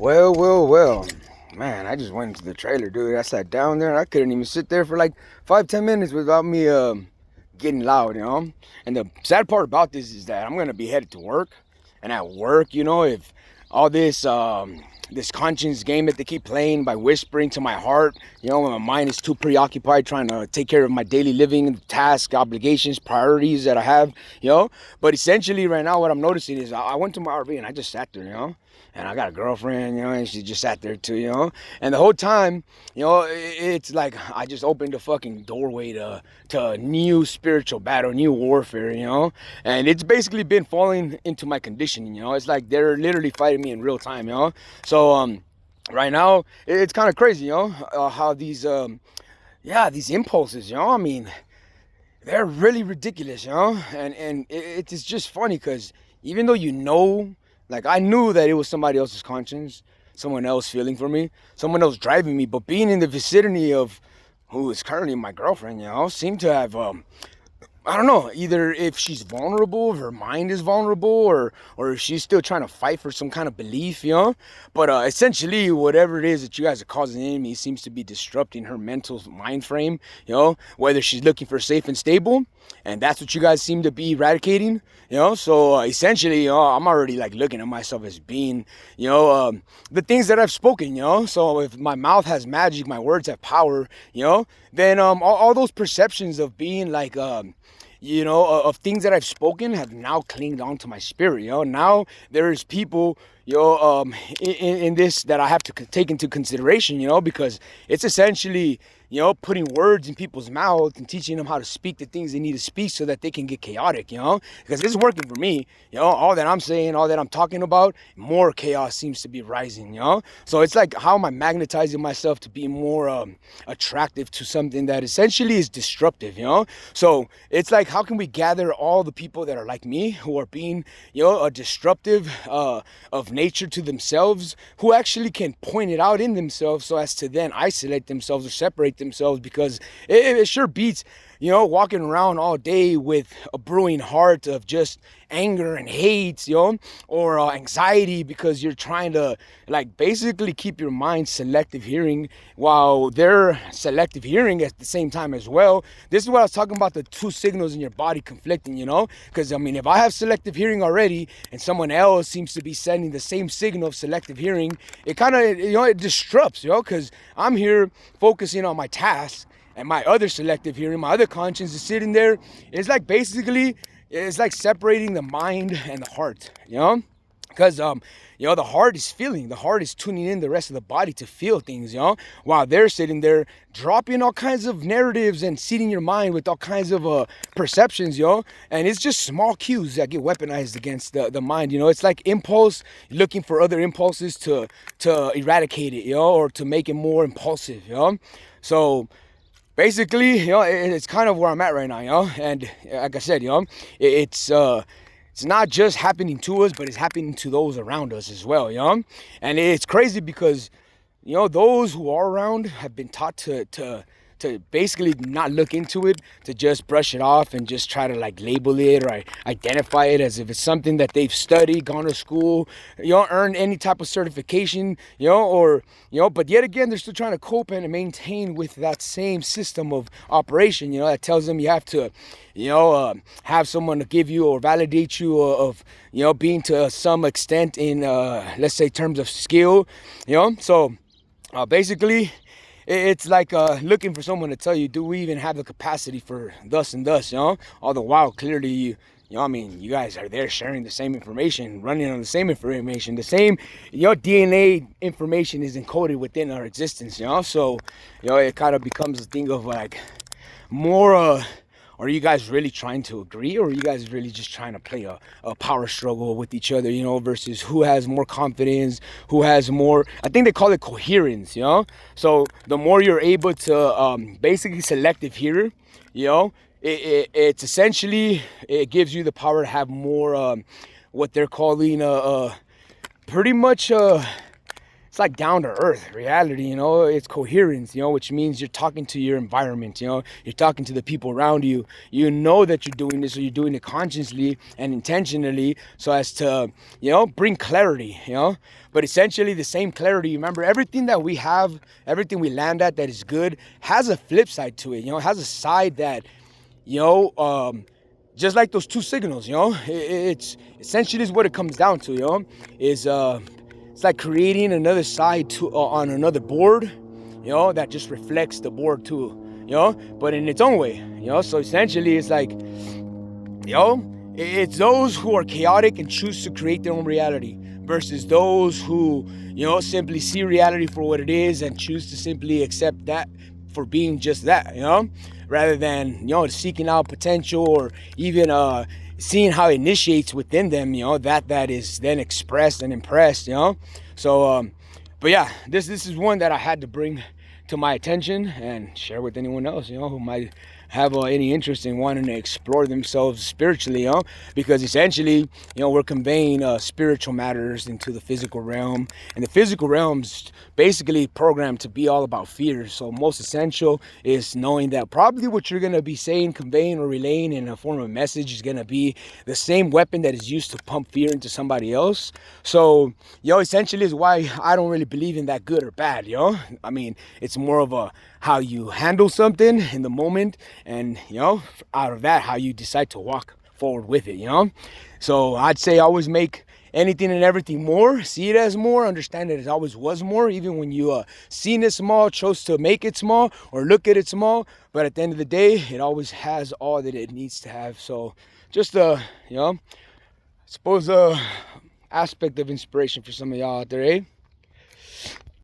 Well. Man, I just went into the trailer, dude. I sat down there and I couldn't even sit there for like 5, 10 minutes without me getting loud, And the sad part about this is that I'm gonna be headed to work, and at work, if all this conscience game that they keep playing by whispering to my heart, when my mind is too preoccupied trying to take care of my daily living tasks, obligations, priorities that I have, But essentially, right now, what I'm noticing is I went to my RV and I just sat there, And I got a girlfriend, and she just sat there too, And the whole time, it's like I just opened a fucking doorway to a new spiritual battle, new warfare, And it's basically been falling into my conditioning, It's like they're literally fighting me in real time, So right now it's kind of crazy, how these impulses, I mean, they're really ridiculous, and it's just funny because even though like I knew that it was somebody else's conscience, someone else feeling for me, someone else driving me, but being in the vicinity of who is currently my girlfriend, seemed to have I don't know, either if she's vulnerable, if her mind is vulnerable, or if she's still trying to fight for some kind of belief, But essentially, whatever it is that you guys are causing in me seems to be disrupting her mental mind frame, Whether she's looking for safe and stable, and that's what you guys seem to be eradicating, So essentially, I'm already like looking at myself as being, the things that I've spoken, So if my mouth has magic, my words have power, then all those perceptions of being like of things that I've spoken have now clinged onto my spirit, Now there's people, in this that I have to take into consideration, because it's essentially, putting words in people's mouths and teaching them how to speak the things they need to speak so that they can get chaotic, because it's working for me, all that I'm saying, all that I'm talking about, more chaos seems to be rising, So it's like, how am I magnetizing myself to be more attractive to something that essentially is disruptive, So it's like, how can we gather all the people that are like me, who are being, a disruptive of nature to themselves, who actually can point it out in themselves so as to then isolate themselves or separate themselves, because it sure beats walking around all day with a brewing heart of just anger and hate, or anxiety because you're trying to like basically keep your mind selective hearing while they're selective hearing at the same time as well. This is what I was talking about, the two signals in your body conflicting, because I mean, if I have selective hearing already and someone else seems to be sending the same signal of selective hearing, it kind of, it disrupts, because I'm here focusing on my task, and my other selective hearing, my other conscience is sitting there. It's like basically, it's like separating the mind and the heart, Because, the heart is feeling, the heart is tuning in the rest of the body to feel things, While they're sitting there dropping all kinds of narratives and seeding your mind with all kinds of perceptions, And it's just small cues that get weaponized against the mind, It's like impulse, looking for other impulses to eradicate it, or to make it more impulsive, So basically, it's kind of where I'm at right now, And like I said, it's not just happening to us, but it's happening to those around us as well, And it's crazy because, those who are around have been taught to basically not look into it, to just brush it off and just try to like label it or identify it as if it's something that they've studied, gone to school, earned any type of certification, but yet again, they're still trying to cope and maintain with that same system of operation, that tells them you have to, have someone to give you or validate you of, being to some extent in, let's say, terms of skill, So basically, it's like looking for someone to tell you, do we even have the capacity for thus and thus, All the while, clearly, I mean, you guys are there sharing the same information, running on the same information, the same, DNA information is encoded within our existence, So, it kind of becomes a thing of like more, are you guys really trying to agree, or are you guys really just trying to play a power struggle with each other, versus who has more confidence, who has more, I think they call it coherence, So the more you're able to basically selective hear, it's essentially, it gives you the power to have more what they're calling pretty much it's like down to earth reality, it's coherence, which means you're talking to your environment, you're talking to the people around you. You know that you're doing this, or you're doing it consciously and intentionally, so as to, bring clarity, but essentially the same clarity. Remember, everything that we have, everything we land at that is good has a flip side to it, has a side that, just like those two signals, it's essentially is what it comes down to, is it's like creating another side to on another board, that just reflects the board too, but in its own way, so essentially it's like, it's those who are chaotic and choose to create their own reality versus those who, simply see reality for what it is and choose to simply accept that for being just that, rather than, seeking out potential, or even seeing how it initiates within them, that is then expressed and impressed, so but yeah, this is one that I had to bring to my attention and share with anyone else, who might have any interest in wanting to explore themselves spiritually, because essentially, we're conveying spiritual matters into the physical realm, and the physical realm's basically programmed to be all about fear. So most essential is knowing that probably what you're going to be saying, conveying, or relaying in a form of message is going to be the same weapon that is used to pump fear into somebody else. So, essentially is why I don't really believe in that good or bad, I mean, it's more of a how you handle something in the moment, and out of that, how you decide to walk forward with it, so I'd say always make anything and everything more, see it as more, understand that it always was more, even when you seen it small, chose to make it small or look at it small, but at the end of the day, it always has all that it needs to have. So just I suppose aspect of inspiration for some of y'all out there, eh?